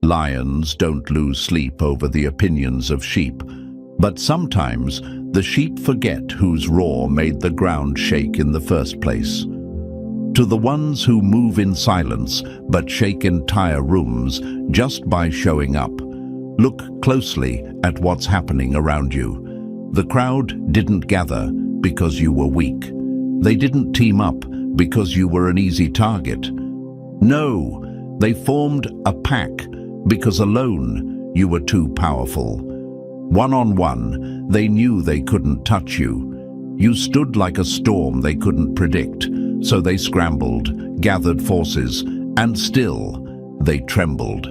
Lions don't lose sleep over the opinions of sheep, but sometimes the sheep forget whose roar made the ground shake in the first place. To the ones who move in silence but shake entire rooms just by showing up, look closely at what's happening around you. The crowd didn't gather because you were weak. They didn't team up because you were an easy target. No, they formed a pack because alone you were too powerful. One-on-one, they knew they couldn't touch you. You stood like a storm they couldn't predict, so they scrambled, gathered forces, and still they trembled.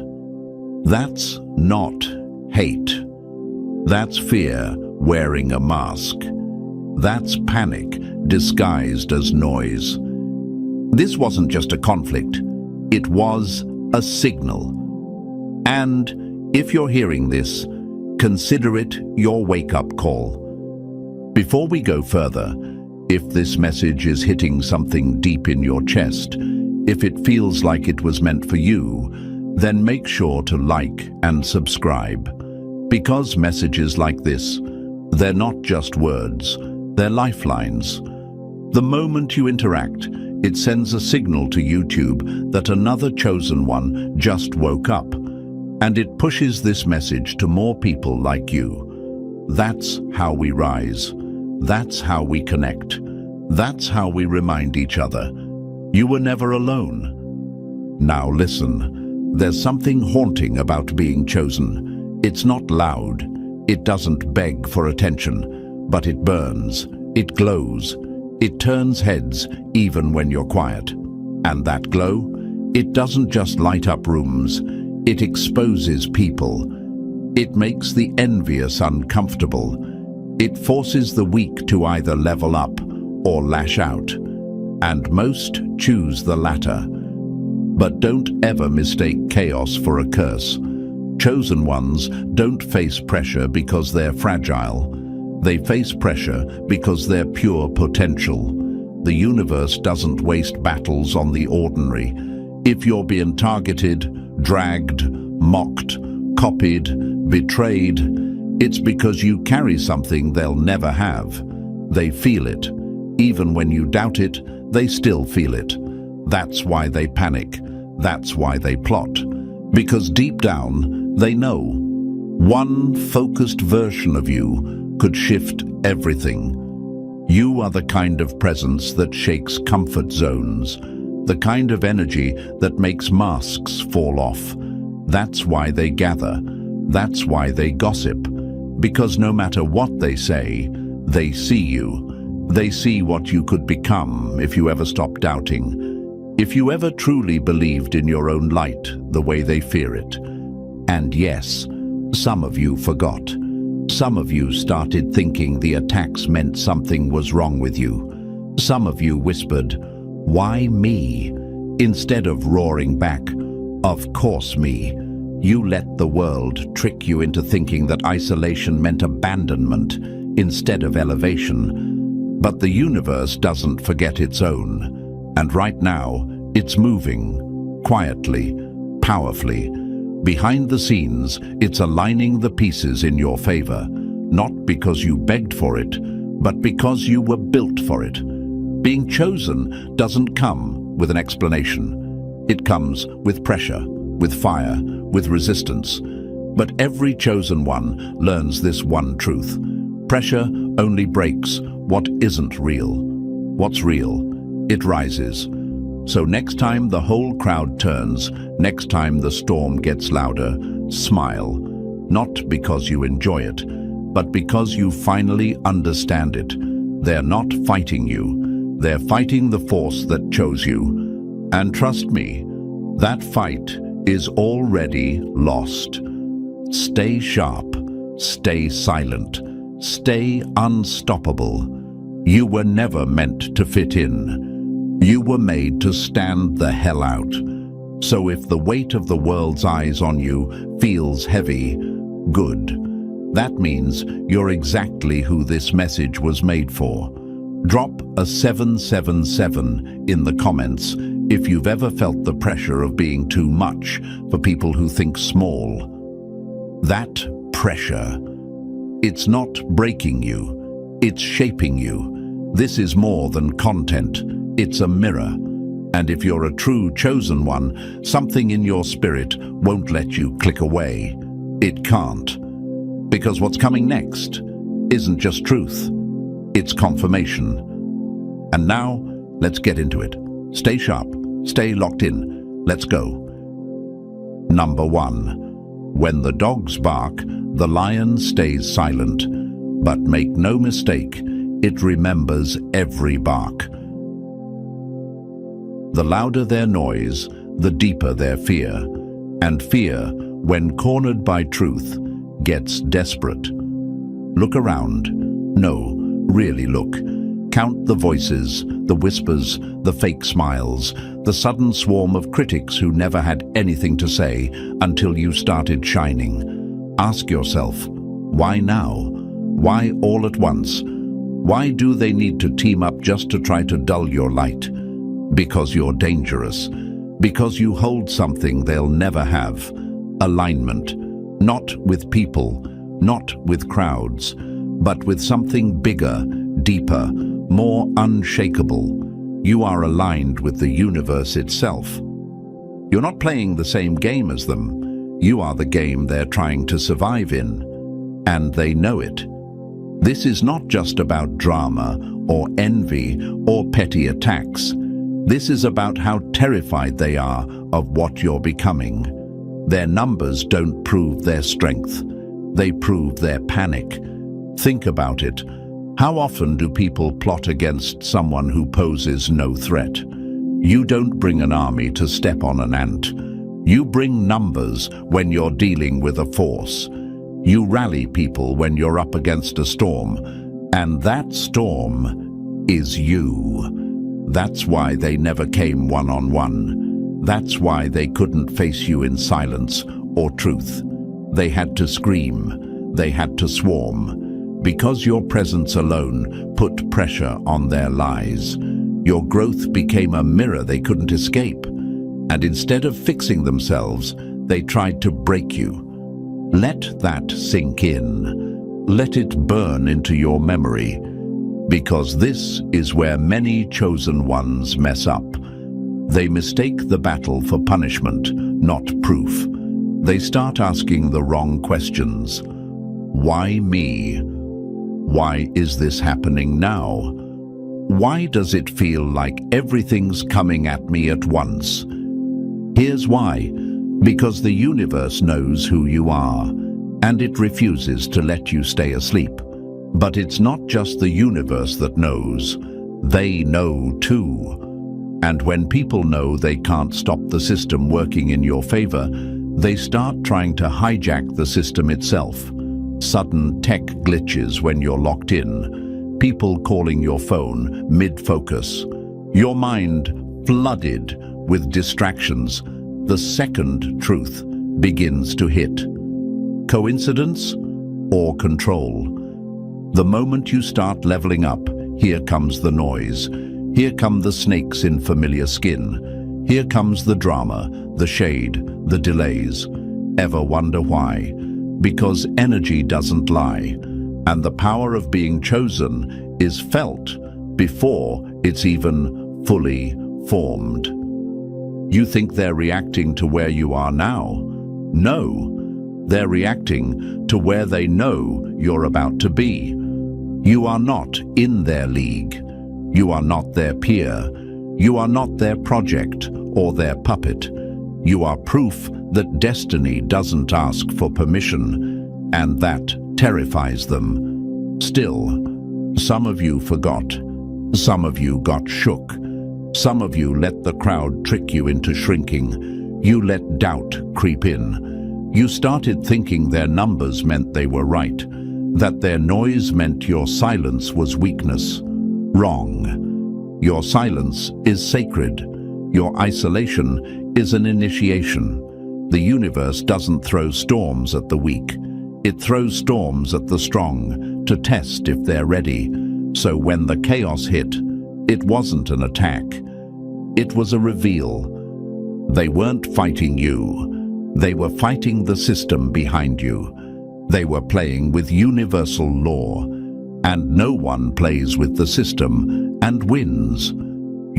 That's not hate. That's fear wearing a mask. That's panic disguised as noise. This wasn't just a conflict, it was a signal. And if you're hearing this, consider it your wake-up call. Before we go further, if this message is hitting something deep in your chest, if it feels like it was meant for you, then make sure to like and subscribe. Because messages like this, they're not just words, they're lifelines. The moment you interact, it sends a signal to YouTube that another chosen one just woke up, and it pushes this message to more people like you. That's how we rise. That's how we connect. That's how we remind each other. You were never alone. Now listen, there's something haunting about being chosen. It's not loud. It doesn't beg for attention, but it burns. It glows. It turns heads even when you're quiet. And that glow, it doesn't just light up rooms. It exposes people. It makes the envious uncomfortable. It forces the weak to either level up or lash out. And most choose the latter. But don't ever mistake chaos for a curse. Chosen ones don't face pressure because they're fragile. They face pressure because they're pure potential. The universe doesn't waste battles on the ordinary. If you're being targeted, dragged, mocked, copied, betrayed, it's because you carry something they'll never have. They feel it. Even when you doubt it, they still feel it. That's why they panic. That's why they plot. Because deep down, they know. One focused version of you could shift everything. You are the kind of presence that shakes comfort zones, the kind of energy that makes masks fall off. That's why they gather. That's why they gossip. Because no matter what they say, they see you. They see what you could become if you ever stopped doubting. If you ever truly believed in your own light the way they fear it. And yes, some of you forgot. Some of you started thinking the attacks meant something was wrong with you. Some of you whispered, "Why me?" instead of roaring back, "Of course me." You let the world trick you into thinking that isolation meant abandonment instead of elevation. But the universe doesn't forget its own. And right now, it's moving, quietly, powerfully. Behind the scenes, it's aligning the pieces in your favor, not because you begged for it, but because you were built for it. Being chosen doesn't come with an explanation. It comes with pressure, with fire, with resistance. But every chosen one learns this one truth. Pressure only breaks what isn't real. What's real, it rises. So next time the whole crowd turns, next time the storm gets louder, smile. Not because you enjoy it, but because you finally understand it. They're not fighting you. They're fighting the force that chose you. And trust me, that fight is already lost. Stay sharp, stay silent, stay unstoppable. You were never meant to fit in. You were made to stand the hell out. So if the weight of the world's eyes on you feels heavy, good. That means you're exactly who this message was made for. Drop a 777 in the comments If you've ever felt the pressure of being too much for people who think small, that pressure, it's not breaking you, it's shaping you. This is more than content, it's a mirror. And if you're a true chosen one, something in your spirit won't let you click away. It can't. Because what's coming next isn't just truth, it's confirmation. And now, let's get into it. Stay sharp, stay locked in, let's go. Number 1. When the dogs bark, the lion stays silent. But make no mistake, it remembers every bark. The louder their noise, the deeper their fear. And fear, when cornered by truth, gets desperate. Look around. No, really look. Count the voices, the whispers, the fake smiles, the sudden swarm of critics who never had anything to say until you started shining. Ask yourself, why now? Why all at once? Why do they need to team up just to try to dull your light? Because you're dangerous. Because you hold something they'll never have. Alignment. Not with people, not with crowds, but with something bigger, deeper, more unshakable. You are aligned with the universe itself. You're not playing the same game as them. You are the game they're trying to survive in. And they know it. This is not just about drama or envy or petty attacks. This is about how terrified they are of what you're becoming. Their numbers don't prove their strength. They prove their panic. Think about it. How often do people plot against someone who poses no threat? You don't bring an army to step on an ant. You bring numbers when you're dealing with a force. You rally people when you're up against a storm. And that storm is you. That's why they never came one-on-one. That's why they couldn't face you in silence or truth. They had to scream. They had to swarm. Because your presence alone put pressure on their lies. Your growth became a mirror they couldn't escape. And instead of fixing themselves, they tried to break you. Let that sink in. Let it burn into your memory. Because this is where many chosen ones mess up. They mistake the battle for punishment, not proof. They start asking the wrong questions. Why me? Why is this happening now? Why does it feel like everything's coming at me at once? Here's why. Because the universe knows who you are, and it refuses to let you stay asleep. But it's not just the universe that knows. They know too. And when people know they can't stop the system working in your favor, they start trying to hijack the system itself. Sudden tech glitches when you're locked in, people calling your phone mid-focus, your mind flooded with distractions. The second truth begins to hit. Coincidence or control? The moment you start leveling up, here comes the noise. Here come the snakes in familiar skin. Here comes the drama, the shade, the delays. Ever wonder why? Because energy doesn't lie, and the power of being chosen is felt before it's even fully formed. You think they're reacting to where you are now? No, they're reacting to where they know you're about to be. You are not in their league. You are not their peer. You are not their project or their puppet. You are proof that destiny doesn't ask for permission, and that terrifies them. Still, some of you forgot. Some of you got shook. Some of you let the crowd trick you into shrinking. You let doubt creep in. You started thinking their numbers meant they were right, that their noise meant your silence was weakness. Wrong. Your silence is sacred. Your isolation is an initiation. The universe doesn't throw storms at the weak. It throws storms at the strong to test if they're ready. So when the chaos hit, it wasn't an attack. It was a reveal. They weren't fighting you. They were fighting the system behind you. They were playing with universal law. And no one plays with the system and wins.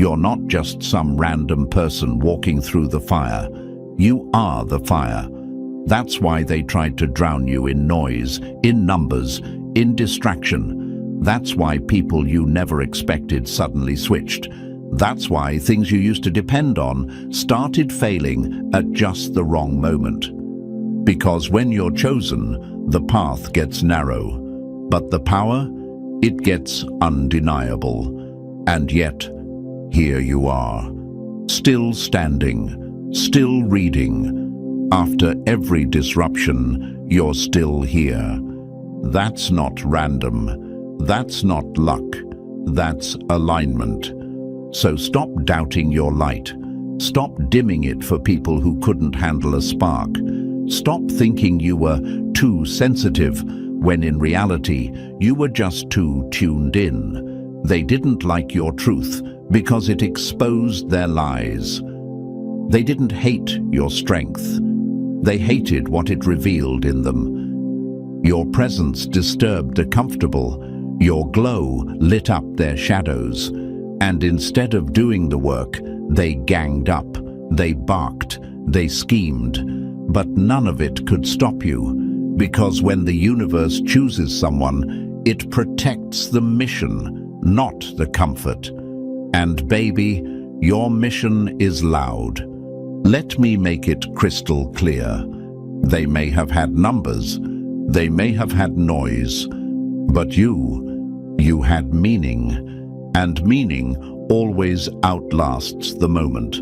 You're not just some random person walking through the fire. You are the fire. That's why they tried to drown you in noise, in numbers, in distraction. That's why people you never expected suddenly switched. That's why things you used to depend on started failing at just the wrong moment. Because when you're chosen, the path gets narrow. But the power, it gets undeniable. And yet, here you are, still standing, still reading. After every disruption, you're still here. That's not random. That's not luck. That's alignment. So stop doubting your light. Stop dimming it for people who couldn't handle a spark. Stop thinking you were too sensitive, when in reality, you were just too tuned in. They didn't like your truth because it exposed their lies. They didn't hate your strength. They hated what it revealed in them. Your presence disturbed the comfortable. Your glow lit up their shadows. And instead of doing the work, they ganged up, they barked, they schemed. But none of it could stop you, because when the universe chooses someone, it protects the mission, not the comfort. And baby, your mission is loud. Let me make it crystal clear. They may have had numbers, they may have had noise, but you had meaning. And meaning always outlasts the moment.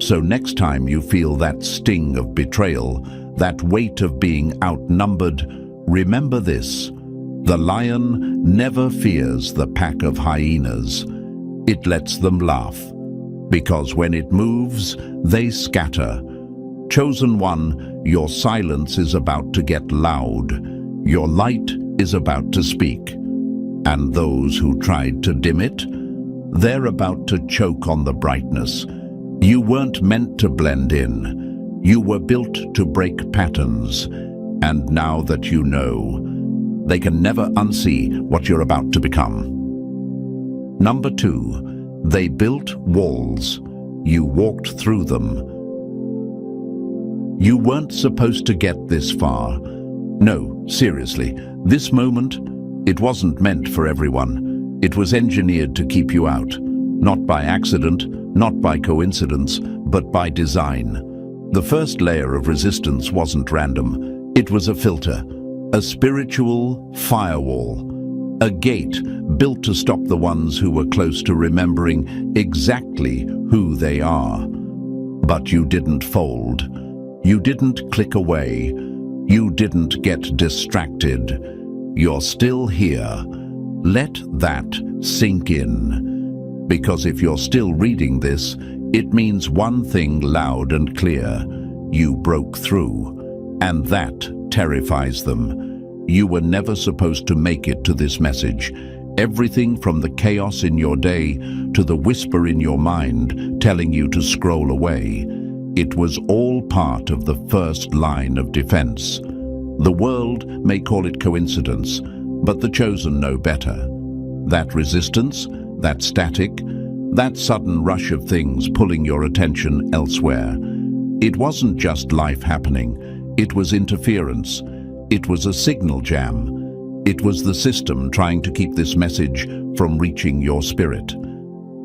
So next time you feel that sting of betrayal, that weight of being outnumbered, remember this: the lion never fears the pack of hyenas. It lets them laugh, because when it moves, they scatter. Chosen one, your silence is about to get loud. Your light is about to speak. And those who tried to dim it, they're about to choke on the brightness. You weren't meant to blend in. You were built to break patterns. And now that you know, they can never unsee what you're about to become. Number 2, they built walls. You walked through them. You weren't supposed to get this far. No, seriously, this moment, it wasn't meant for everyone. It was engineered to keep you out. Not by accident, not by coincidence, but by design. The first layer of resistance wasn't random. It was a filter, a spiritual firewall, a gate built to stop the ones who were close to remembering exactly who they are. But you didn't fold. You didn't click away. You didn't get distracted. You're still here. Let that sink in. Because if you're still reading this, it means one thing loud and clear: you broke through. And that terrifies them. You were never supposed to make it to this message. Everything from the chaos in your day to the whisper in your mind telling you to scroll away, it was all part of the first line of defense. The world may call it coincidence, but the chosen know better. That resistance, that static, that sudden rush of things pulling your attention elsewhere, it wasn't just life happening, it was interference. It was a signal jam. It was the system trying to keep this message from reaching your spirit.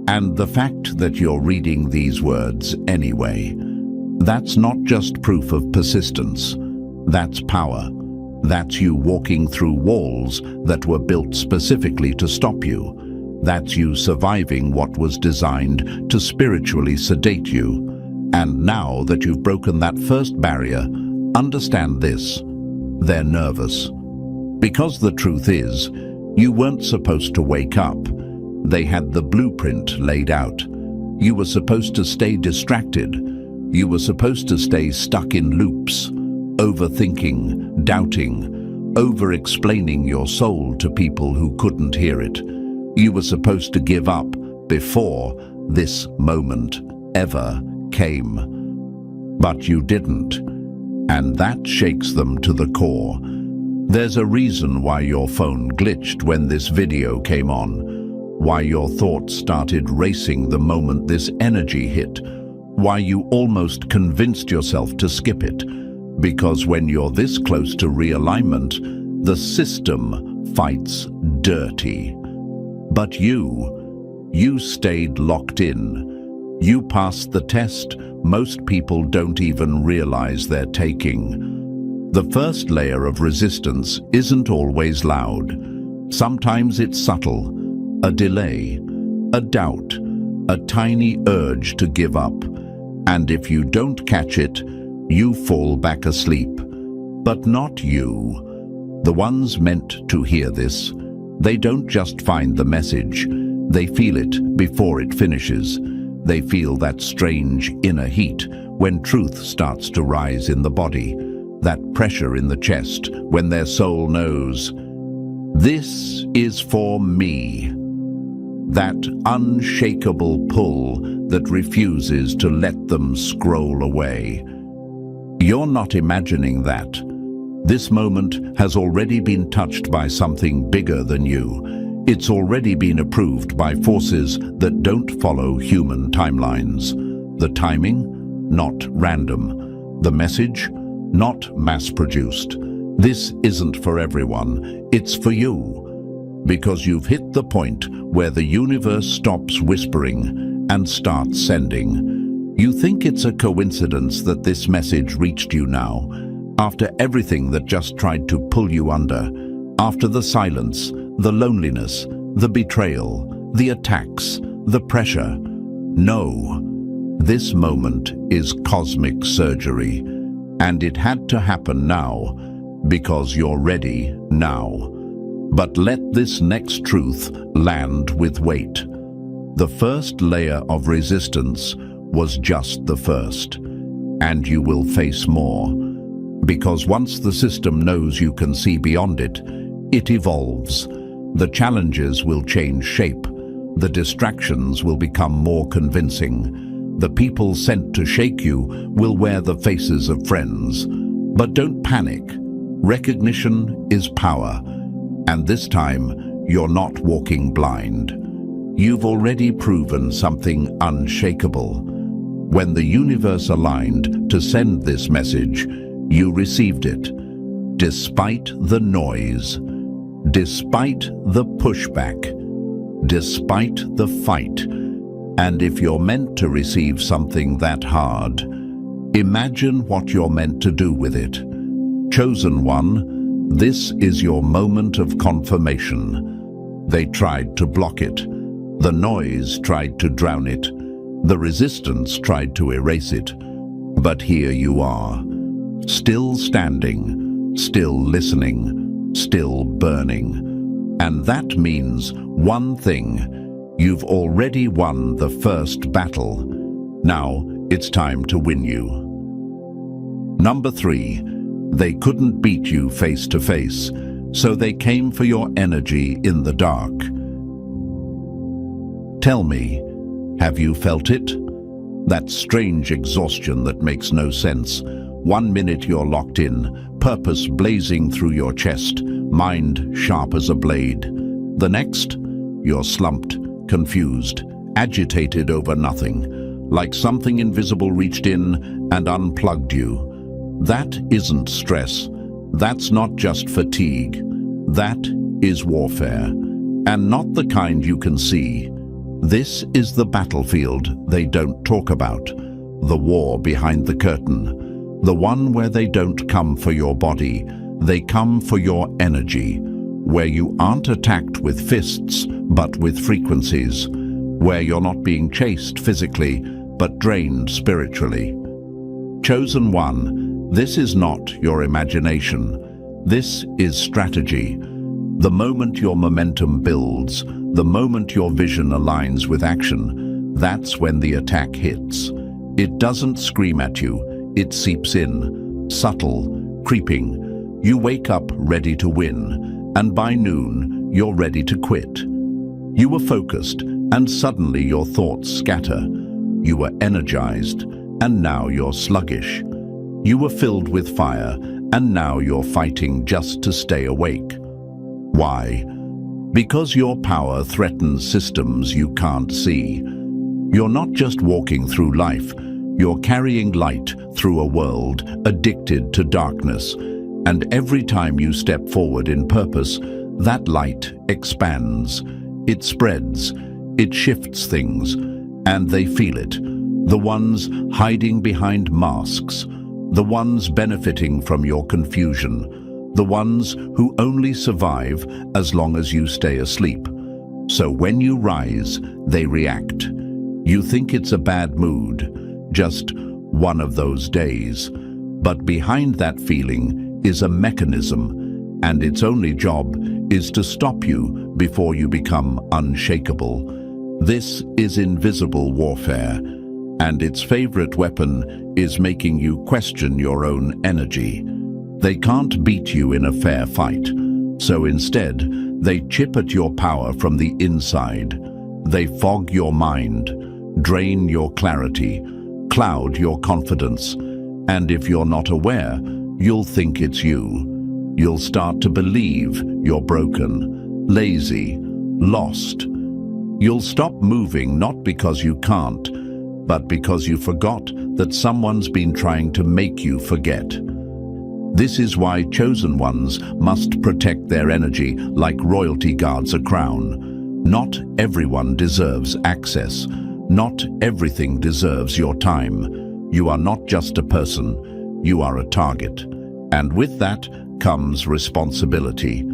And the fact that you're reading these words anyway, that's not just proof of persistence. That's power. That's you walking through walls that were built specifically to stop you. That's you surviving what was designed to spiritually sedate you. And now that you've broken that first barrier, understand this: they're nervous. Because the truth is, you weren't supposed to wake up. They had the blueprint laid out. You were supposed to stay distracted. You were supposed to stay stuck in loops, overthinking, doubting, over-explaining your soul to people who couldn't hear it. You were supposed to give up before this moment ever came. But you didn't, and that shakes them to the core. There's a reason why your phone glitched when this video came on, why your thoughts started racing the moment this energy hit, why you almost convinced yourself to skip it. Because when you're this close to realignment, the system fights dirty. But you stayed locked in. You passed the test most people don't even realize they're taking. The first layer of resistance isn't always loud. Sometimes it's subtle, a delay, a doubt, a tiny urge to give up. And if you don't catch it, you fall back asleep. But not you. The ones meant to hear this. They don't just find the message. They feel it before it finishes. They feel that strange inner heat when truth starts to rise in the body. That pressure in the chest when their soul knows, this is for me. That unshakable pull that refuses to let them scroll away. You're not imagining that. This moment has already been touched by something bigger than you. It's already been approved by forces that don't follow human timelines. The timing, not random. The message, not mass-produced. This isn't for everyone, it's for you. Because you've hit the point where the universe stops whispering and starts sending. You think it's a coincidence that this message reached you now, after everything that just tried to pull you under, after the silence, the loneliness, the betrayal, the attacks, the pressure. No, this moment is cosmic surgery, and it had to happen now, because you're ready now. But let this next truth land with weight. The first layer of resistance was just the first, and you will face more. Because once the system knows you can see beyond it, it evolves. The challenges will change shape. The distractions will become more convincing. The people sent to shake you will wear the faces of friends. But don't panic. Recognition is power. And this time, you're not walking blind. You've already proven something unshakable. When the universe aligned to send this message, you received it, despite the noise, despite the pushback, despite the fight. And if you're meant to receive something that hard, imagine what you're meant to do with it. Chosen one, this is your moment of confirmation. They tried to block it. The noise tried to drown it. The resistance tried to erase it. But here you are. Still standing, still listening, still burning. And that means one thing. You've already won the first battle. Now it's time to win you. Number 3, they couldn't beat you face to face, so they came for your energy in the dark. Tell me, have you felt it? That strange exhaustion that makes no sense. 1 minute you're locked in, purpose blazing through your chest, mind sharp as a blade. The next, you're slumped, confused, agitated over nothing, like something invisible reached in and unplugged you. That isn't stress. That's not just fatigue. That is warfare, and not the kind you can see. This is the battlefield they don't talk about, the war behind the curtain. The one where they don't come for your body, they come for your energy, where you aren't attacked with fists, but with frequencies, where you're not being chased physically, but drained spiritually. Chosen one, this is not your imagination. This is strategy. The moment your momentum builds, the moment your vision aligns with action, that's when the attack hits. It doesn't scream at you. It seeps in, subtle, creeping. You wake up ready to win, and by noon, you're ready to quit. You were focused, And suddenly your thoughts scatter. You were energized, and now you're sluggish. You were filled with fire, and now you're fighting just to stay awake. Why? Because your power threatens systems you can't see. You're not just walking through life, you're carrying light through a world addicted to darkness. And every time you step forward in purpose, that light expands. It spreads, it shifts things, and they feel it. The ones hiding behind masks, the ones benefiting from your confusion, the ones who only survive as long as you stay asleep. So when you rise, they react. You think it's a bad mood, just one of those days. But behind that feeling is a mechanism, and its only job is to stop you before you become unshakable. This is invisible warfare, and its favorite weapon is making you question your own energy. They can't beat you in a fair fight, so instead, they chip at your power from the inside. They fog your mind, drain your clarity, cloud your confidence, and if you're not aware, you'll think it's you. You'll start to believe you're broken, lazy, lost. You'll stop moving not because you can't, but because you forgot that someone's been trying to make you forget. This is why chosen ones must protect their energy like royalty guards a crown. Not everyone deserves access. Not everything deserves your time. You are not just a person, you are a target. And with that comes responsibility.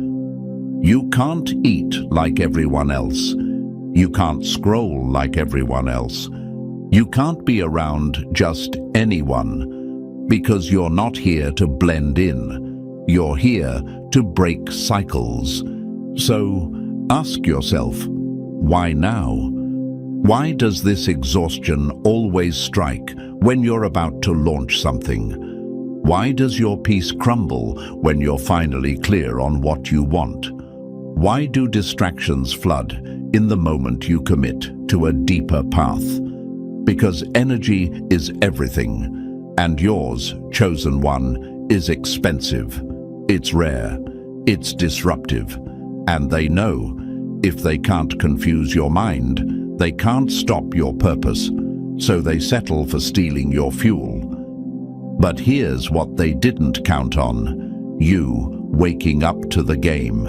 You can't eat like everyone else. You can't scroll like everyone else. You can't be around just anyone, because you're not here to blend in. You're here to break cycles. So ask yourself, why now? Why does this exhaustion always strike when you're about to launch something? Why does your peace crumble when you're finally clear on what you want? Why do distractions flood in the moment you commit to a deeper path? Because energy is everything, and yours, chosen one, is expensive. It's rare, it's disruptive, and they know if they can't confuse your mind, they can't stop your purpose, so they settle for stealing your fuel. But here's what they didn't count on: you waking up to the game.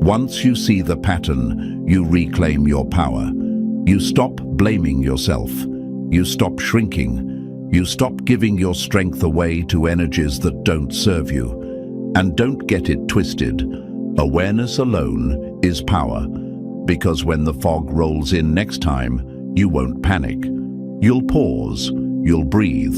Once you see the pattern, you reclaim your power. You stop blaming yourself. You stop shrinking. You stop giving your strength away to energies that don't serve you. And don't get it twisted. Awareness alone is power, because when the fog rolls in next time, you won't panic. You'll pause. You'll breathe.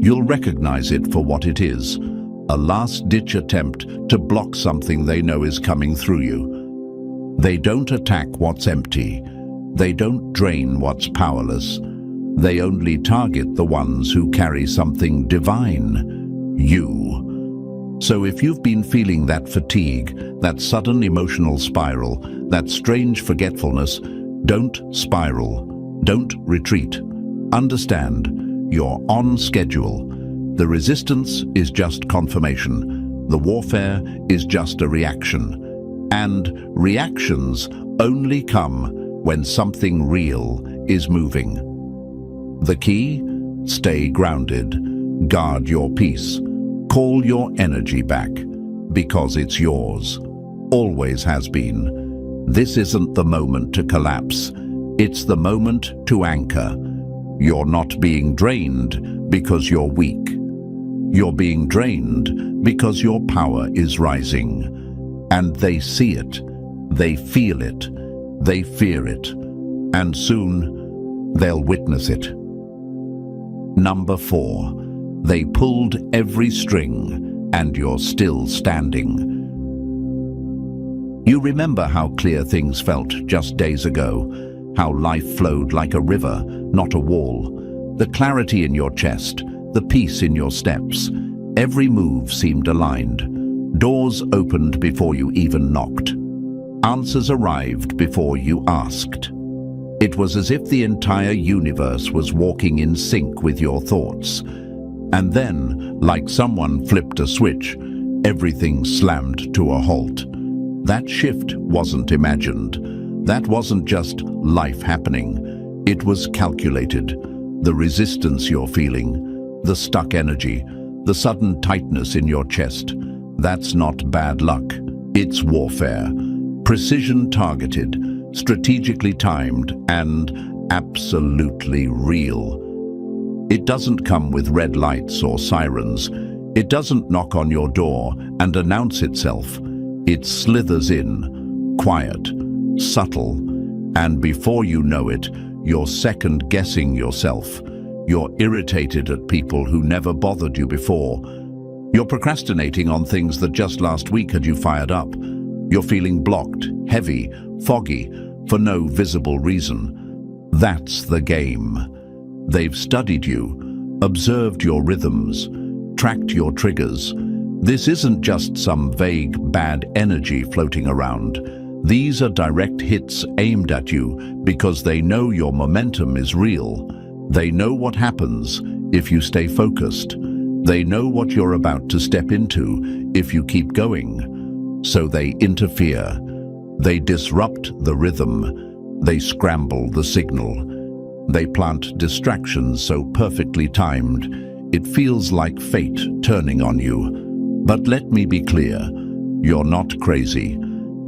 You'll recognize it for what it is: a last-ditch attempt to block something they know is coming through you. They don't attack what's empty. They don't drain what's powerless. They only target the ones who carry something divine: you. So if you've been feeling that fatigue, that sudden emotional spiral, that strange forgetfulness, don't spiral. Don't retreat. Understand, you're on schedule. The resistance is just confirmation. The warfare is just a reaction. And reactions only come when something real is moving. The key? Stay grounded. Guard your peace. Call your energy back, because it's yours. Always has been. This isn't the moment to collapse. It's the moment to anchor. You're not being drained because you're weak. You're being drained because your power is rising. And they see it, they feel it, they fear it, and soon they'll witness it. Number 4, they pulled every string and you're still standing. You remember how clear things felt just days ago, how life flowed like a river, not a wall. The clarity in your chest, the peace in your steps. Every move seemed aligned. Doors opened before you even knocked. Answers arrived before you asked. It was as if the entire universe was walking in sync with your thoughts. And then, like someone flipped a switch, everything slammed to a halt. That shift wasn't imagined. That wasn't just life happening. It was calculated. The resistance you're feeling, the stuck energy, the sudden tightness in your chest. That's not bad luck. It's warfare. Precision targeted, strategically timed, and absolutely real. It doesn't come with red lights or sirens. It doesn't knock on your door and announce itself. It slithers in, quiet, subtle, and before you know it, you're second-guessing yourself. You're irritated at people who never bothered you before. You're procrastinating on things that just last week had you fired up. You're feeling blocked, heavy, foggy, for no visible reason. That's the game. They've studied you, observed your rhythms, tracked your triggers. This isn't just some vague bad energy floating around. These are direct hits aimed at you because they know your momentum is real. They know what happens if you stay focused. They know what you're about to step into if you keep going. So they interfere. They disrupt the rhythm. They scramble the signal. They plant distractions so perfectly timed, it feels like fate turning on you. But let me be clear, you're not crazy.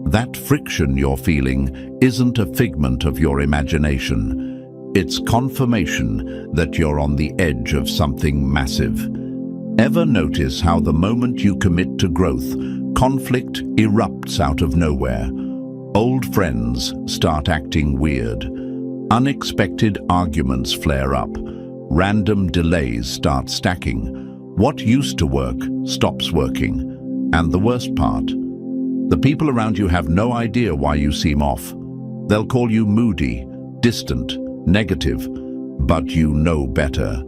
That friction you're feeling isn't a figment of your imagination. It's confirmation that you're on the edge of something massive. Ever notice how the moment you commit to growth, conflict erupts out of nowhere? Old friends start acting weird. Unexpected arguments flare up. Random delays start stacking. What used to work stops working. And the worst part, the people around you have no idea why you seem off. They'll call you moody, distant, negative, but you know better.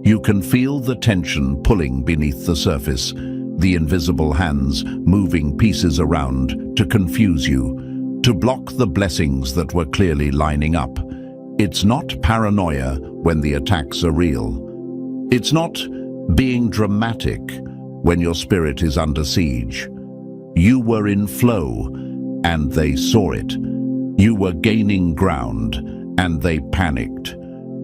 You can feel the tension pulling beneath the surface, the invisible hands moving pieces around to confuse you, to block the blessings that were clearly lining up. It's not paranoia when the attacks are real. It's not being dramatic when your spirit is under siege. You were in flow, and they saw it. You were gaining ground, and they panicked.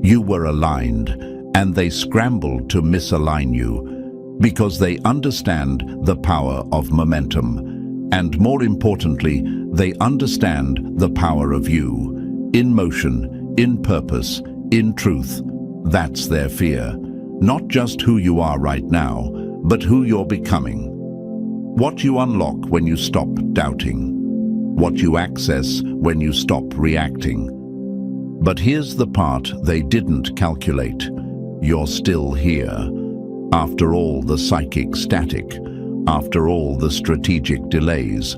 You were aligned, and they scrambled to misalign you, because they understand the power of momentum. And more importantly, they understand the power of you. In motion, in purpose, in truth. That's their fear. Not just who you are right now, but who you're becoming. What you unlock when you stop doubting. What you access when you stop reacting. But here's the part they didn't calculate. You're still here. After all the psychic static, after all the strategic delays,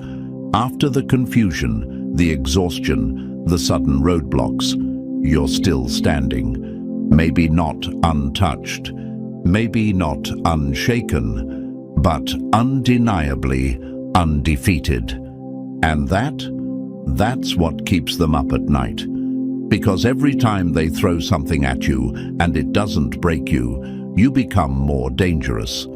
after the confusion, the exhaustion, the sudden roadblocks, you're still standing. Maybe not untouched, maybe not unshaken, but undeniably undefeated. And that's what keeps them up at night. Because every time they throw something at you and it doesn't break you, you become more dangerous.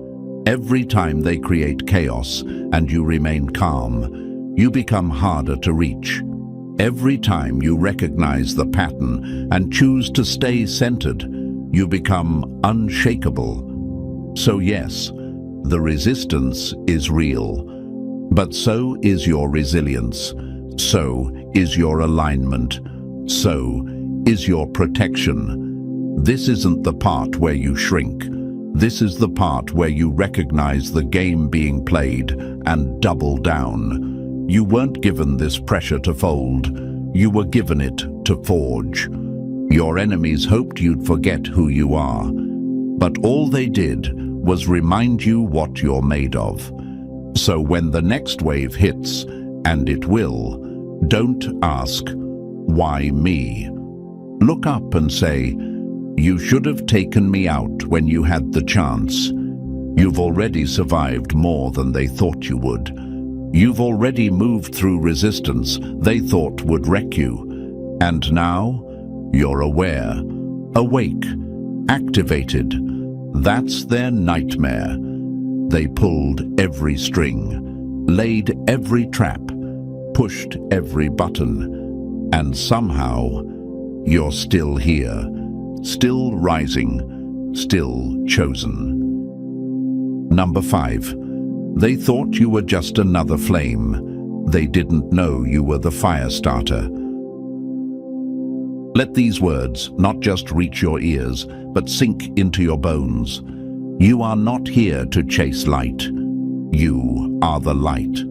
Every time they create chaos and you remain calm, you become harder to reach. Every time you recognize the pattern and choose to stay centered, you become unshakable. So yes, the resistance is real, but so is your resilience, so is your alignment, so is your protection. This isn't the part where you shrink. This is the part where you recognize the game being played and double down. You weren't given this pressure to fold. You were given it to forge. Your enemies hoped you'd forget who you are, but all they did was remind you what you're made of. So when the next wave hits, and it will, don't ask, why me? Look up and say, you should have taken me out when you had the chance. You've already survived more than they thought you would. You've already moved through resistance they thought would wreck you. And now, you're aware, awake, activated. That's their nightmare. They pulled every string, laid every trap, pushed every button, and somehow, you're still here, still rising, still chosen. Number 5. They thought you were just another flame. They didn't know you were the fire starter. Let these words not just reach your ears, but sink into your bones. You are not here to chase light. You are the light.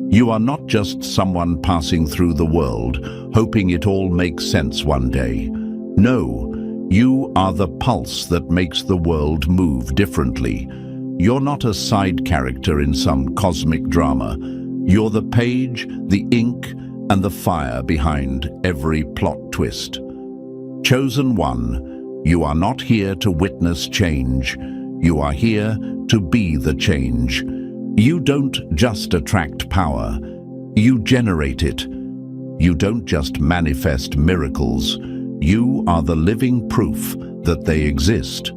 You are not just someone passing through the world, hoping it all makes sense one day. No, you are the pulse that makes the world move differently. You're not a side character in some cosmic drama. You're the page, the ink, and the fire behind every plot twist. Chosen one, you are not here to witness change. You are here to be the change. You don't just attract power, you generate it. You don't just manifest miracles, you are the living proof that they exist.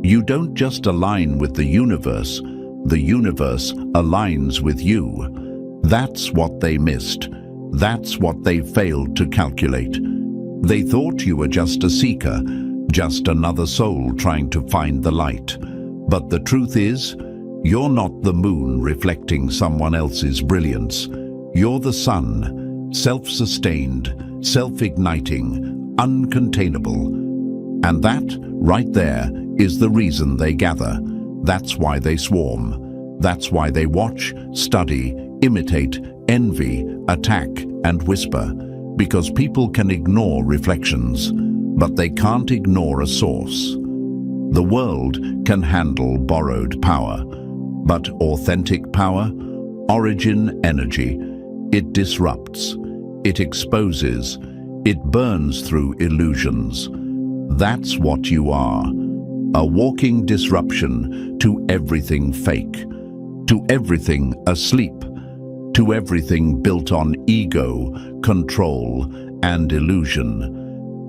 You don't just align with the universe aligns with you. That's what they missed. That's what they failed to calculate. They thought you were just a seeker, just another soul trying to find the light. But the truth is, you're not the moon reflecting someone else's brilliance. You're the sun, self-sustained, self-igniting, uncontainable. And that, right there, is the reason they gather. That's why they swarm. That's why they watch, study, imitate, envy, attack, and whisper. Because people can ignore reflections, but they can't ignore a source. The world can handle borrowed power, but authentic power, origin energy, it disrupts, it exposes, it burns through illusions. That's what you are, a walking disruption to everything fake, to everything asleep, to everything built on ego, control, and illusion.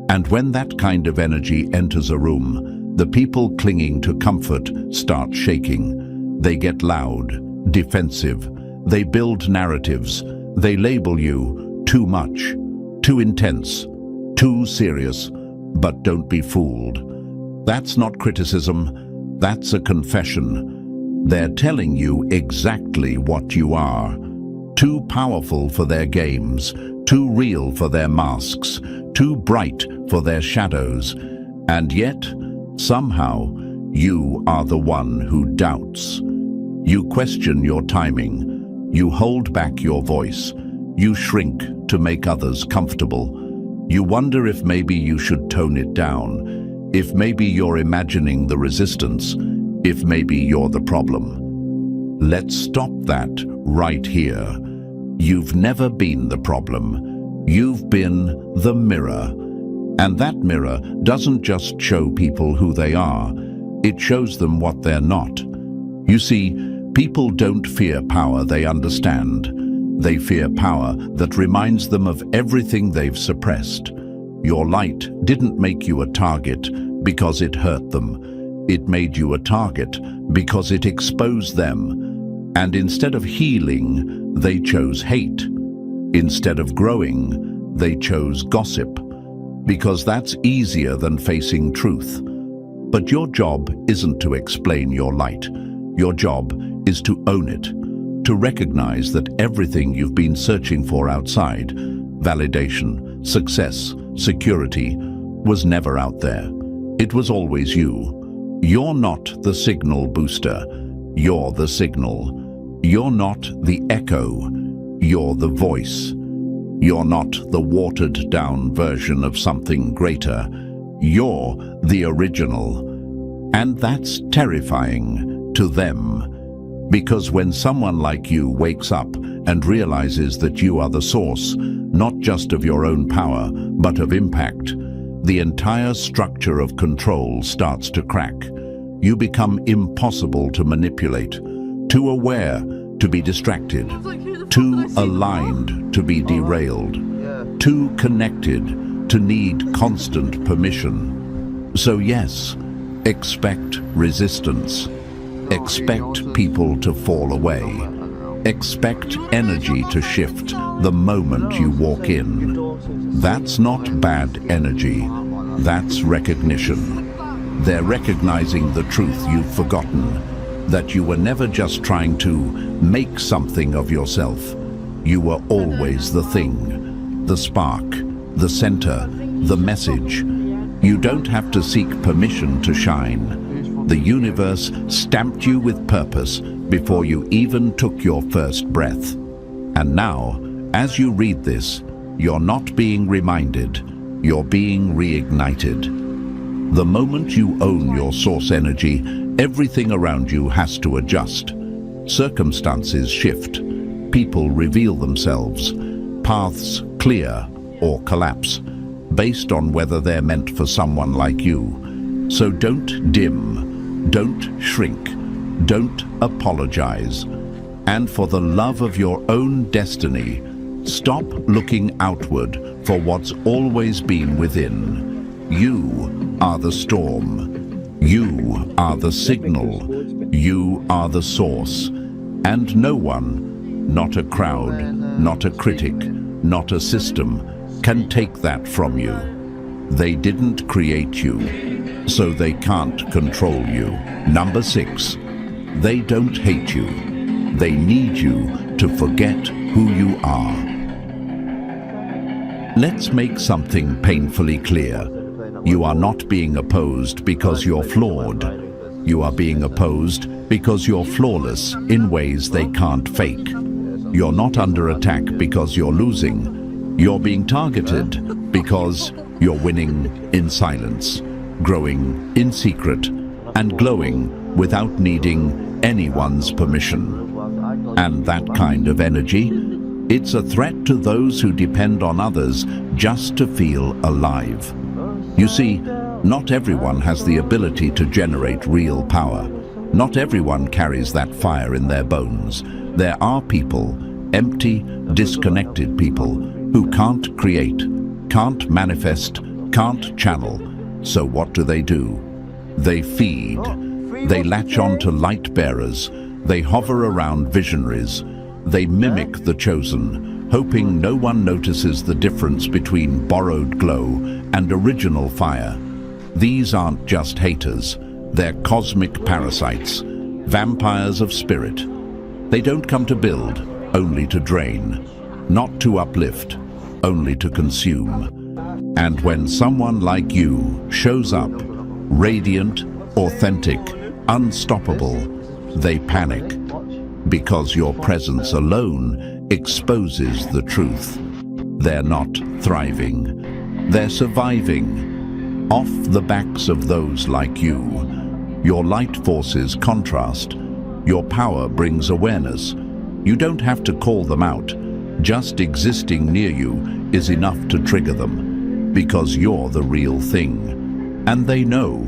And when that kind of energy enters a room, the people clinging to comfort start shaking. They get loud, defensive. They build narratives. They label you too much, too intense, too serious. But don't be fooled. That's not criticism. That's a confession. They're telling you exactly what you are. Too powerful for their games, too real for their masks, too bright for their shadows. And yet, somehow, you are the one who doubts. You question your timing. You hold back your voice. You shrink to make others comfortable. You wonder if maybe you should tone it down, if maybe you're imagining the resistance, if maybe you're the problem. Let's stop that right here. You've never been the problem. You've been the mirror. And that mirror doesn't just show people who they are, it shows them what they're not. You see, people don't fear power they understand. They fear power that reminds them of everything they've suppressed. Your light didn't make you a target because it hurt them. It made you a target because it exposed them. And instead of healing, they chose hate. Instead of growing, they chose gossip. Because that's easier than facing truth. But your job isn't to explain your light. Your job is to own it, to recognize that everything you've been searching for outside, validation, success, security, was never out there. It was always you. You're not the signal booster. You're the signal. You're not the echo. You're the voice. You're not the watered-down version of something greater. You're the original. And that's terrifying to them. Because when someone like you wakes up and realizes that you are the source, not just of your own power, but of impact, the entire structure of control starts to crack. You become impossible to manipulate, too aware to be distracted, too aligned to be derailed, too connected to need constant permission. So yes, expect resistance. Expect people to fall away. Expect energy to shift the moment you walk in. That's not bad energy. That's recognition. They're recognizing the truth you've forgotten, that you were never just trying to make something of yourself. You were always the thing, the spark, the center, the message. You don't have to seek permission to shine. The universe stamped you with purpose before you even took your first breath. And now, as you read this, you're not being reminded, you're being reignited. The moment you own your source energy, everything around you has to adjust. Circumstances shift, people reveal themselves, paths clear or collapse, based on whether they're meant for someone like you. So don't dim, don't shrink, don't apologize. And for the love of your own destiny, stop looking outward for what's always been within. You are the storm. You are the signal. You are the source. And no one, not a crowd, not a critic, not a system, can take that from you. They didn't create you, so they can't control you. Number 6, they don't hate you. They need you to forget who you are. Let's make something painfully clear. You are not being opposed because you're flawed. You are being opposed because you're flawless in ways they can't fake. You're not under attack because you're losing. You're being targeted because you're winning in silence, growing in secret, and glowing without needing anyone's permission. And that kind of energy, it's a threat to those who depend on others just to feel alive. You see, not everyone has the ability to generate real power. Not everyone carries that fire in their bones. There are people, empty, disconnected people, who can't create, can't manifest, can't channel. So what do? They feed. They latch on to light bearers. They hover around visionaries. They mimic the chosen, hoping no one notices the difference between borrowed glow and original fire. These aren't just haters. They're cosmic parasites, vampires of spirit. They don't come to build, only to drain. Not to uplift, only to consume. And when someone like you shows up, radiant, authentic, unstoppable, they panic, because your presence alone exposes the truth. They're not thriving, they're surviving. Off the backs of those like you, your light forces contrast, your power brings awareness. You don't have to call them out. Just existing near you is enough to trigger them, because you're the real thing. And they know,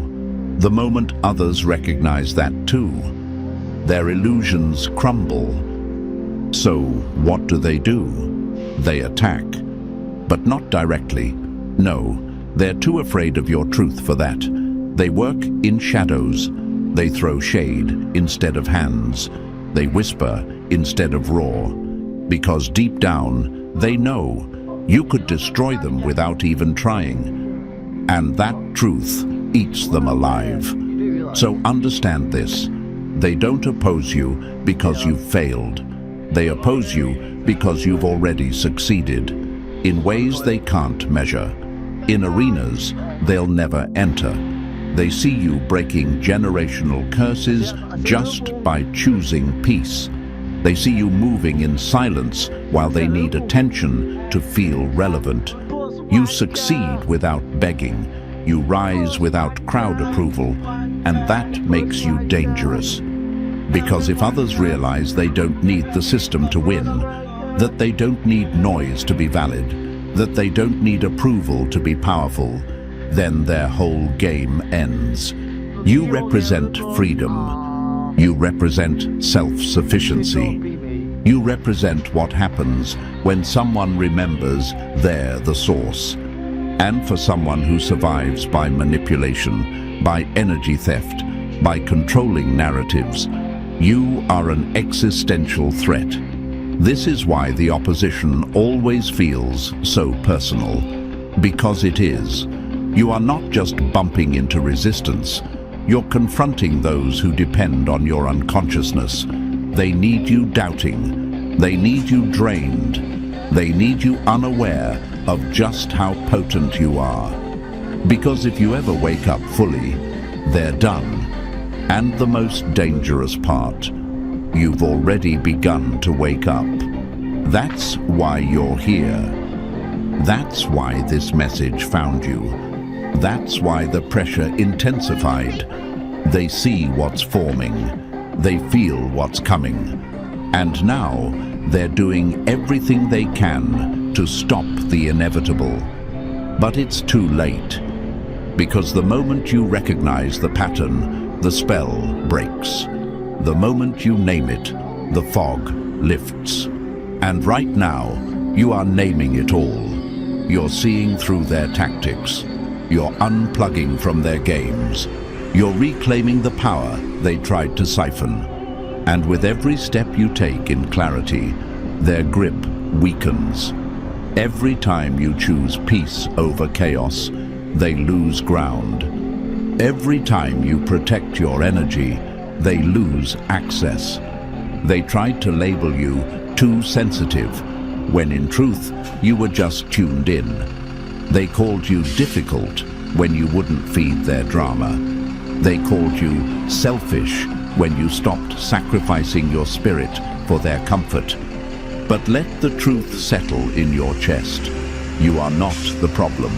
the moment others recognize that too, their illusions crumble. So what do? They attack, but not directly. No, they're too afraid of your truth for that. They work in shadows. They throw shade instead of hands. They whisper instead of roar. Because deep down, they know you could destroy them without even trying. And that truth eats them alive. So understand this. They don't oppose you because you've failed. They oppose you because you've already succeeded in ways they can't measure, in arenas they'll never enter. They see you breaking generational curses just by choosing peace. They see you moving in silence while they need attention to feel relevant. You succeed without begging. You rise without crowd approval, and that makes you dangerous. Because if others realize they don't need the system to win, that they don't need noise to be valid, that they don't need approval to be powerful, then their whole game ends. You represent freedom. You represent self-sufficiency. You represent what happens when someone remembers they're the source. And for someone who survives by manipulation, by energy theft, by controlling narratives, you are an existential threat. This is why the opposition always feels so personal, because it is. You are not just bumping into resistance, you're confronting those who depend on your unconsciousness. They need you doubting, they need you drained, they need you unaware of just how potent you are. Because if you ever wake up fully, they're done. And the most dangerous part, you've already begun to wake up. That's why you're here. That's why this message found you. That's why the pressure intensified. They see what's forming. They feel what's coming. And now they're doing everything they can to stop the inevitable. But it's too late. Because the moment you recognize the pattern, the spell breaks. The moment you name it, the fog lifts. And right now, you are naming it all. You're seeing through their tactics. You're unplugging from their games. You're reclaiming the power they tried to siphon. And with every step you take in clarity, their grip weakens. Every time you choose peace over chaos, they lose ground. Every time you protect your energy, they lose access. They tried to label you too sensitive, when in truth, you were just tuned in. They called you difficult when you wouldn't feed their drama. They called you selfish when you stopped sacrificing your spirit for their comfort. But let the truth settle in your chest. You are not the problem.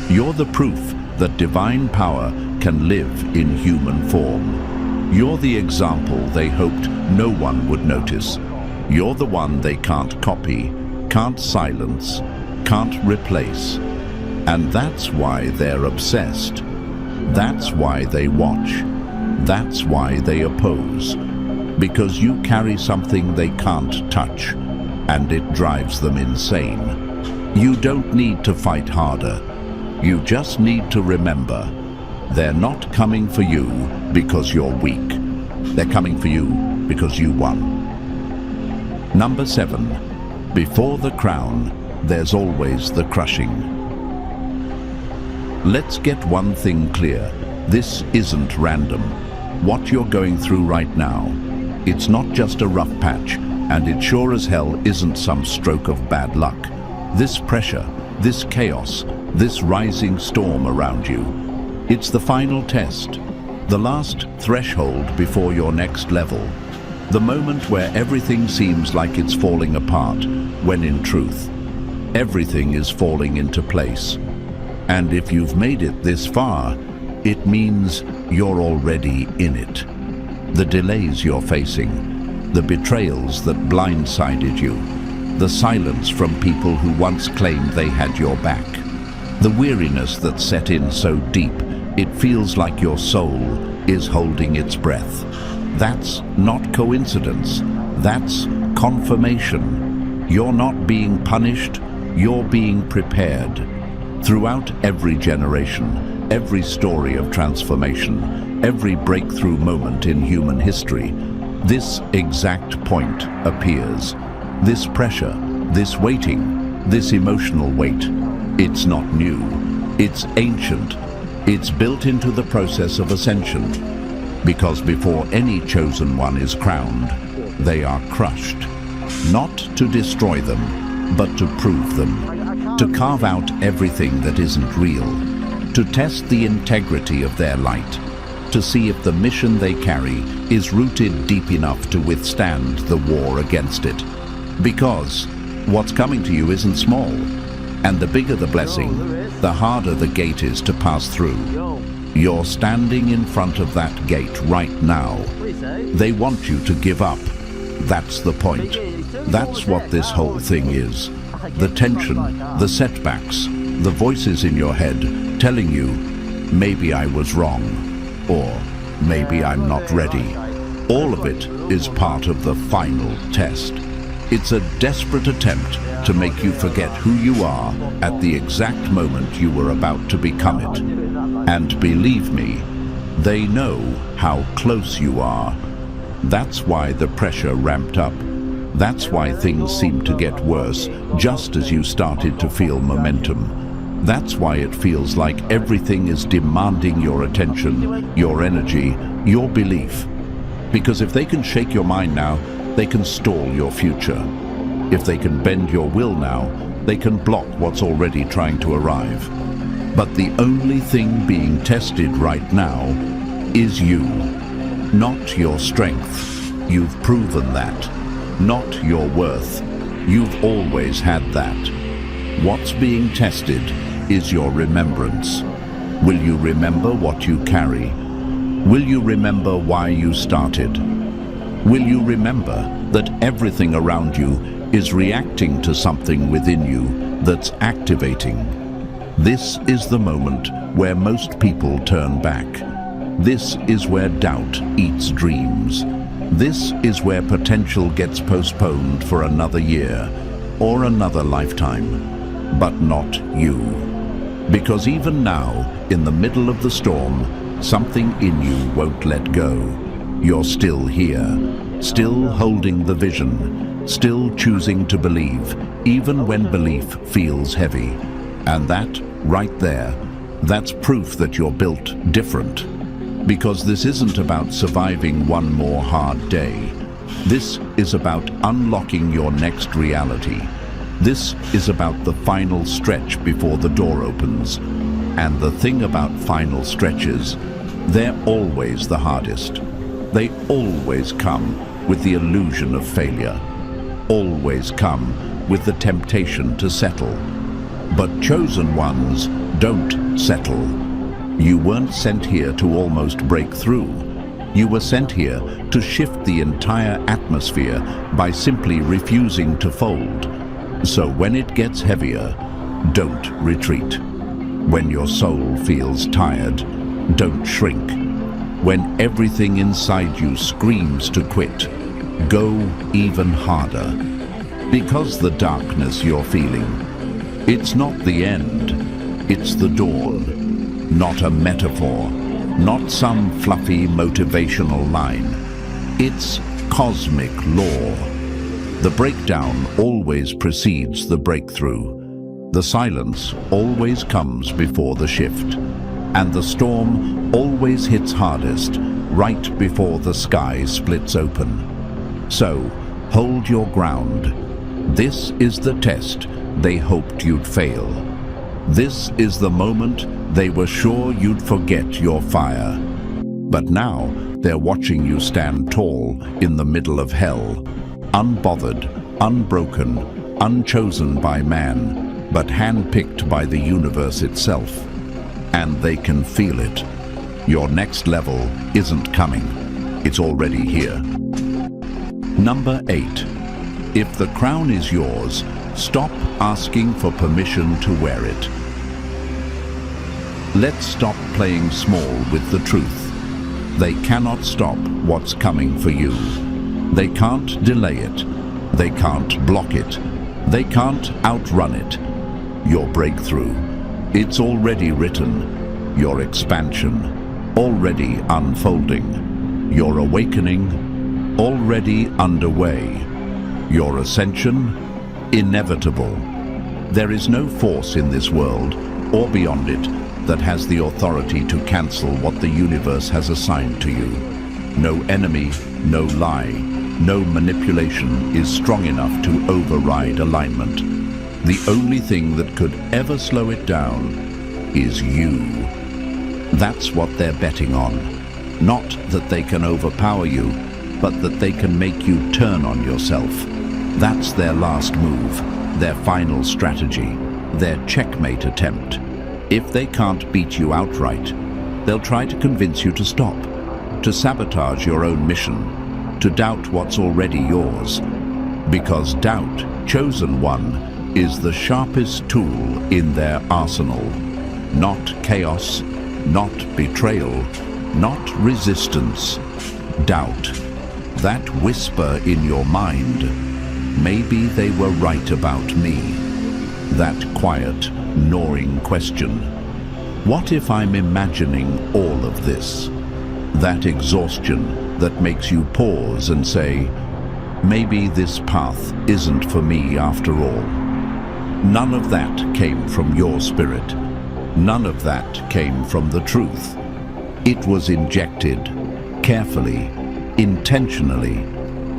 You're the proof that divine power can live in human form. You're the example they hoped no one would notice. You're the one they can't copy, can't silence, can't replace. And that's why they're obsessed. That's why they watch. That's why they oppose. Because you carry something they can't touch, and it drives them insane. You don't need to fight harder. You just need to remember, they're not coming for you because you're weak. They're coming for you because you won. Number 7. Before the crown, there's always the crushing. Let's get one thing clear. This isn't random. What you're going through right now, it's not just a rough patch, and it sure as hell isn't some stroke of bad luck. This pressure, this chaos, this rising storm around you, it's the final test, the last threshold before your next level, the moment where everything seems like it's falling apart, when in truth, everything is falling into place. And if you've made it this far, it means you're already in it. The delays you're facing, the betrayals that blindsided you, the silence from people who once claimed they had your back, the weariness that set in so deep it feels like your soul is holding its breath. That's not coincidence, that's confirmation. You're not being punished, you're being prepared. Throughout every generation, every story of transformation, every breakthrough moment in human history, this exact point appears. This pressure, this waiting, this emotional weight, it's not new, it's ancient, it's built into the process of ascension. Because before any chosen one is crowned, they are crushed. Not to destroy them, but to prove them. To carve out everything that isn't real. To test the integrity of their light. To see if the mission they carry is rooted deep enough to withstand the war against it. Because what's coming to you isn't small. And the bigger the blessing, the harder the gate is to pass through. You're standing in front of that gate right now. They want you to give up. That's the point. That's what this whole thing is. The tension, the setbacks, the voices in your head telling you, maybe I was wrong, or maybe I'm not ready. All of it is part of the final test. It's a desperate attempt to make you forget who you are at the exact moment you were about to become it. And believe me, they know how close you are. That's why the pressure ramped up. That's why things seemed to get worse just as you started to feel momentum. That's why it feels like everything is demanding your attention, your energy, your belief. Because if they can shake your mind now, they can stall your future. If they can bend your will now, they can block what's already trying to arrive. But the only thing being tested right now is you. Not your strength. You've proven that. Not your worth. You've always had that. What's being tested is your remembrance. Will you remember what you carry? Will you remember why you started? Will you remember that everything around you is reacting to something within you that's activating? This is the moment where most people turn back. This is where doubt eats dreams. This is where potential gets postponed for another year or another lifetime, but not you. Because even now, in the middle of the storm, something in you won't let go. You're still here, still holding the vision, still choosing to believe, even when belief feels heavy. And that, right there, that's proof that you're built different. Because this isn't about surviving one more hard day. This is about unlocking your next reality. This is about the final stretch before the door opens. And the thing about final stretches, they're always the hardest. They always come with the illusion of failure. Always come with the temptation to settle. But chosen ones don't settle. You weren't sent here to almost break through. You were sent here to shift the entire atmosphere by simply refusing to fold. So when it gets heavier, don't retreat. When your soul feels tired, don't shrink. When everything inside you screams to quit, go even harder. Because the darkness you're feeling, it's not the end, it's the dawn. Not a metaphor, not some fluffy motivational line. It's cosmic law. The breakdown always precedes the breakthrough. The silence always comes before the shift. And the storm always hits hardest right before the sky splits open. So, hold your ground. This is the test they hoped you'd fail. This is the moment they were sure you'd forget your fire. But now they're watching you stand tall in the middle of hell, unbothered, unbroken, unchosen by man, but handpicked by the universe itself. And they can feel it. Your next level isn't coming. It's already here. Number 8. If the crown is yours, stop asking for permission to wear it. Let's stop playing small with the truth. They cannot stop what's coming for you. They can't delay it. They can't block it. They can't outrun it. Your breakthrough, it's already written. Your expansion, already unfolding. Your awakening, already underway. Your ascension, inevitable. There is no force in this world, or beyond it, that has the authority to cancel what the universe has assigned to you. No enemy, no lie, no manipulation is strong enough to override alignment. The only thing that could ever slow it down is you. That's what they're betting on. Not that they can overpower you, but that they can make you turn on yourself. That's their last move, their final strategy, their checkmate attempt. If they can't beat you outright, they'll try to convince you to stop, to sabotage your own mission, to doubt what's already yours. Because doubt, chosen one, is the sharpest tool in their arsenal. Not chaos, not betrayal, not resistance. Doubt. That whisper in your mind. maybe they were right about me. That quiet, gnawing question. What if I'm imagining all of this? That exhaustion that makes you pause and say, maybe this path isn't for me after all. None of that came from your spirit. None of that came from the truth. It was injected, carefully, intentionally,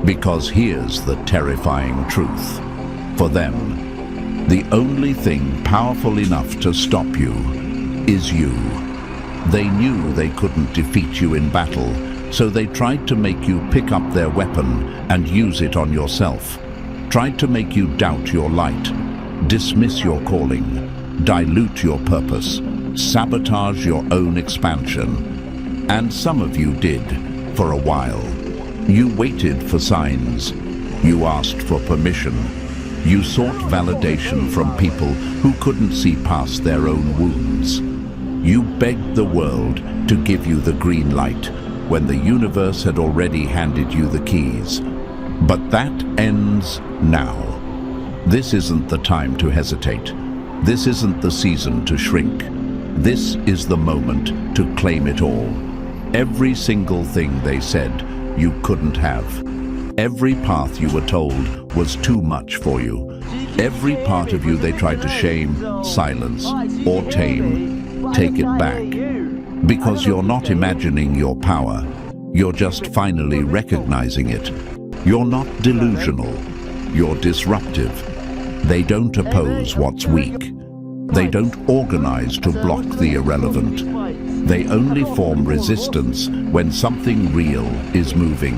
because here's the terrifying truth. For them, the only thing powerful enough to stop you is you. They knew they couldn't defeat you in battle, so they tried to make you pick up their weapon and use it on yourself. Tried to make you doubt your light, dismiss your calling, dilute your purpose, sabotage your own expansion. And some of you did, for a while. You waited for signs. You asked for permission. You sought validation from people who couldn't see past their own wounds. You begged the world to give you the green light when the universe had already handed you the keys. But that ends now. This isn't the time to hesitate. This isn't the season to shrink. This is the moment to claim it all. Every single thing they said you couldn't have. Every path you were told was too much for you. Every part of you they tried to shame, silence, or tame. Take it back. Because you're not imagining your power. You're just finally recognizing it. You're not delusional. You're disruptive. They don't oppose what's weak. They don't organize to block the irrelevant. They only form resistance when something real is moving.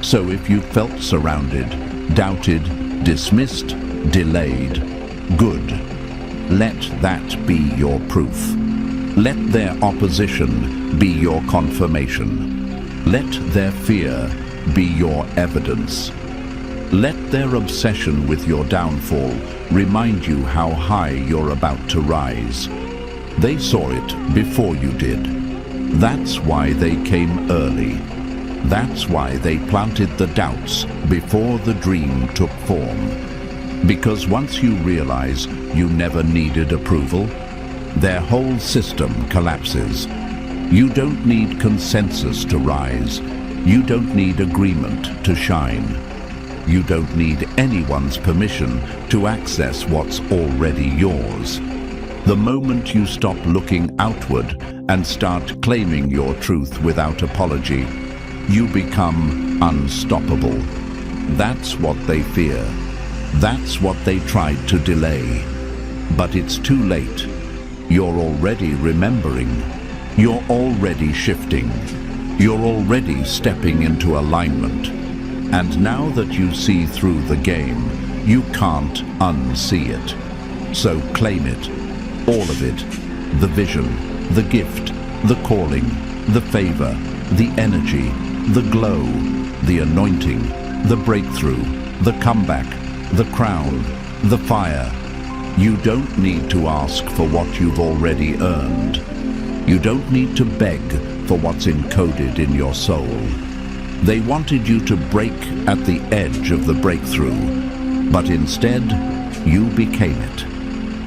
So if you felt surrounded, doubted, dismissed, delayed, good. Let that be your proof. Let their opposition be your confirmation. Let their fear be your evidence. Let their obsession with your downfall remind you how high you're about to rise. They saw it before you did. That's why they came early. That's why they planted the doubts before the dream took form. Because once you realize you never needed approval, their whole system collapses. You don't need consensus to rise. You don't need agreement to shine. You don't need anyone's permission to access what's already yours. The moment you stop looking outward and start claiming your truth without apology, you become unstoppable. That's what they fear. That's what they tried to delay. But it's too late. You're already remembering. You're already shifting. You're already stepping into alignment. And now that you see through the game, you can't unsee it. So claim it. All of it. The vision, the gift, the calling, the favor, the energy, the glow, the anointing, the breakthrough, the comeback, the crown, the fire. You don't need to ask for what you've already earned. You don't need to beg for what's encoded in your soul. They wanted you to break at the edge of the breakthrough, but instead, you became it.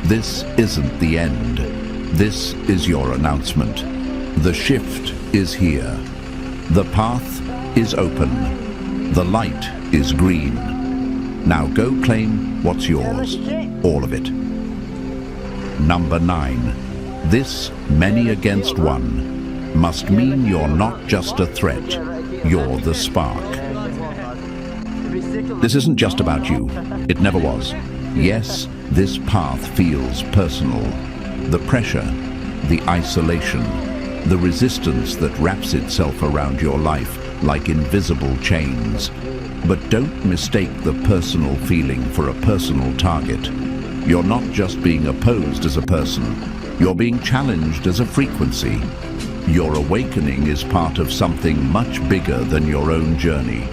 This isn't the end. This is your announcement. The shift is here. The path is open. The light is green. Now go claim what's yours. All of it. Number 9. This many against one must mean you're not just a threat. You're the spark. This isn't just about you. It never was. Yes, this path feels personal. The pressure, the isolation, the resistance that wraps itself around your life like invisible chains. But don't mistake the personal feeling for a personal target. You're not just being opposed as a person. You're being challenged as a frequency. Your awakening is part of something much bigger than your own journey.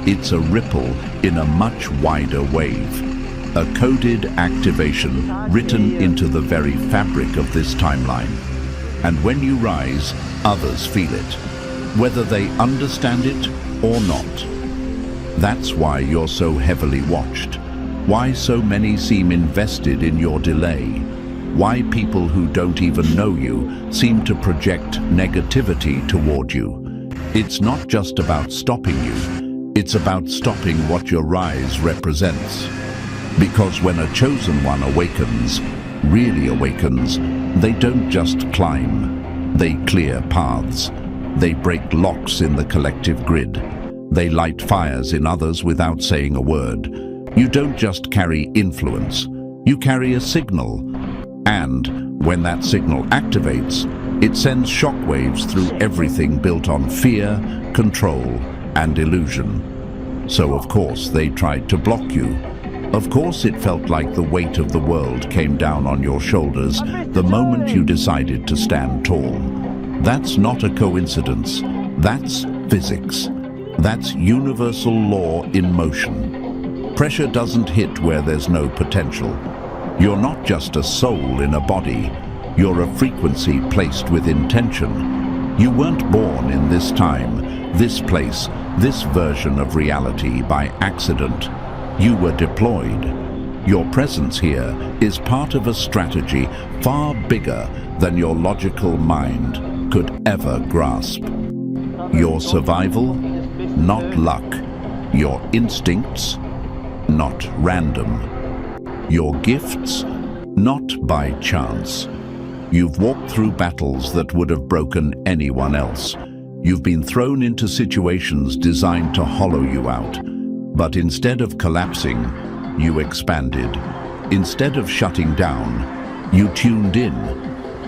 It's a ripple in a much wider wave. A coded activation written into the very fabric of this timeline. And when you rise, others feel it, whether they understand it or not. That's why you're so heavily watched. Why so many seem invested in your delay. Why people who don't even know you seem to project negativity toward you. It's not just about stopping you, it's about stopping what your rise represents. Because when a chosen one awakens, really awakens, they don't just climb, they clear paths. They break locks in the collective grid. They light fires in others without saying a word. You don't just carry influence, you carry a signal. And when that signal activates, it sends shockwaves through everything built on fear, control, and illusion. So of course they tried to block you. Of course it felt like the weight of the world came down on your shoulders the moment you decided to stand tall. That's not a coincidence. That's physics. That's universal law in motion. Pressure doesn't hit where there's no potential. You're not just a soul in a body. You're a frequency placed with intention. You weren't born in this time, this place, this version of reality by accident. You were deployed. Your presence here is part of a strategy far bigger than your logical mind could ever grasp. Your survival, not luck. Your instincts, not random. Your gifts, not by chance. You've walked through battles that would have broken anyone else. You've been thrown into situations designed to hollow you out. But instead of collapsing, you expanded. Instead of shutting down, you tuned in.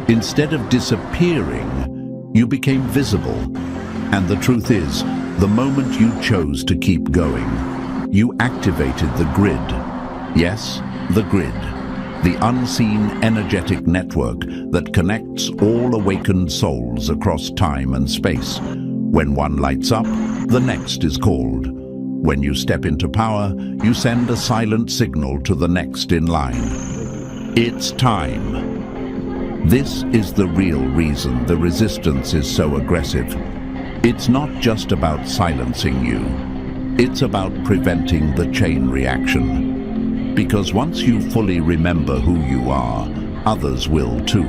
Instead of disappearing, you became visible. And the truth is, the moment you chose to keep going, you activated the grid. Yes, the grid. The unseen energetic network that connects all awakened souls across time and space. When one lights up, the next is called. When you step into power, you send a silent signal to the next in line. It's time. This is the real reason the resistance is so aggressive. It's not just about silencing you. It's about preventing the chain reaction. Because once you fully remember who you are, others will too.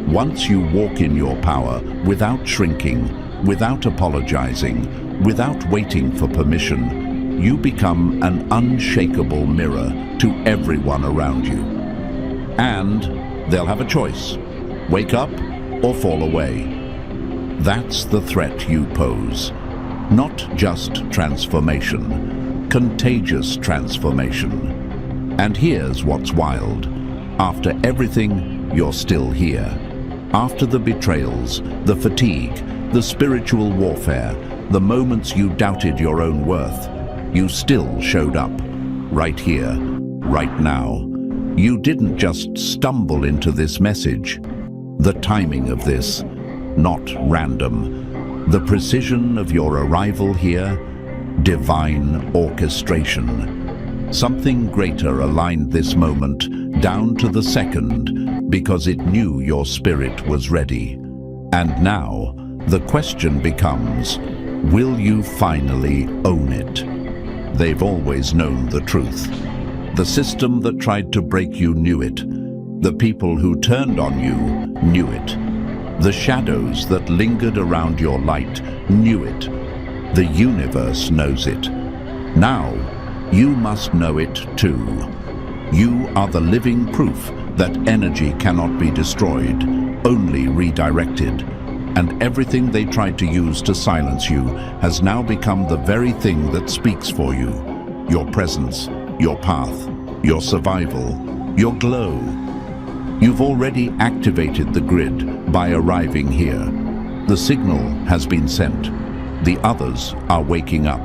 Once you walk in your power without shrinking, without apologizing, without waiting for permission, you become an unshakable mirror to everyone around you. And they'll have a choice: wake up or fall away. That's the threat you pose. Not just transformation, contagious transformation. And here's what's wild. After everything, you're still here. After the betrayals, the fatigue, the spiritual warfare, the moments you doubted your own worth, you still showed up. Right here, right now. You didn't just stumble into this message. The timing of this, not random. The precision of your arrival here, divine orchestration. Something greater aligned this moment down to the second because it knew your spirit was ready. And now, the question becomes, will you finally own it? They've always known the truth. The system that tried to break you knew it. The people who turned on you knew it. The shadows that lingered around your light knew it. The universe knows it. Now, you must know it too. You are the living proof that energy cannot be destroyed, only redirected. And everything they tried to use to silence you has now become the very thing that speaks for you. Your presence, your path, your survival, your glow. You've already activated the grid by arriving here. The signal has been sent. The others are waking up.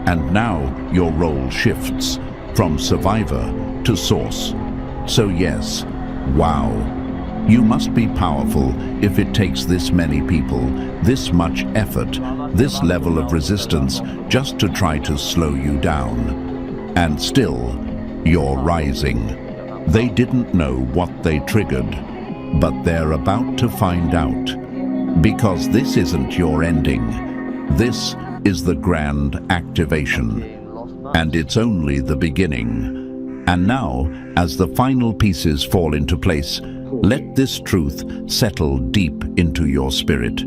And now your role shifts from survivor to source. So yes, wow. You must be powerful if it takes this many people, this much effort, this level of resistance just to try to slow you down. And still, you're rising. They didn't know what they triggered, but they're about to find out. Because this isn't your ending. This is the grand activation. and it's only the beginning. And now, as the final pieces fall into place, let this truth settle deep into your spirit.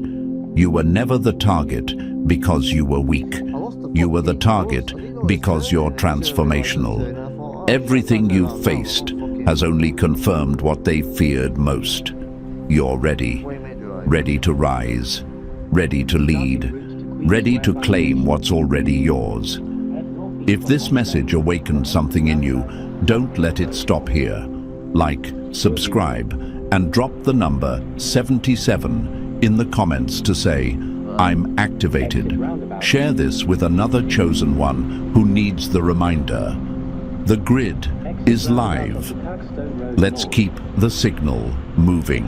You were never the target because you were weak. You were the target because you're transformational. Everything you've faced has only confirmed what they feared most. You're ready. Ready to rise. Ready to lead. Ready to claim what's already yours. If this message awakened something in you, don't let it stop here. Like, subscribe, and drop the number 77 in the comments to say, I'm activated. Share this with another chosen one who needs the reminder. The grid is live. Let's keep the signal moving.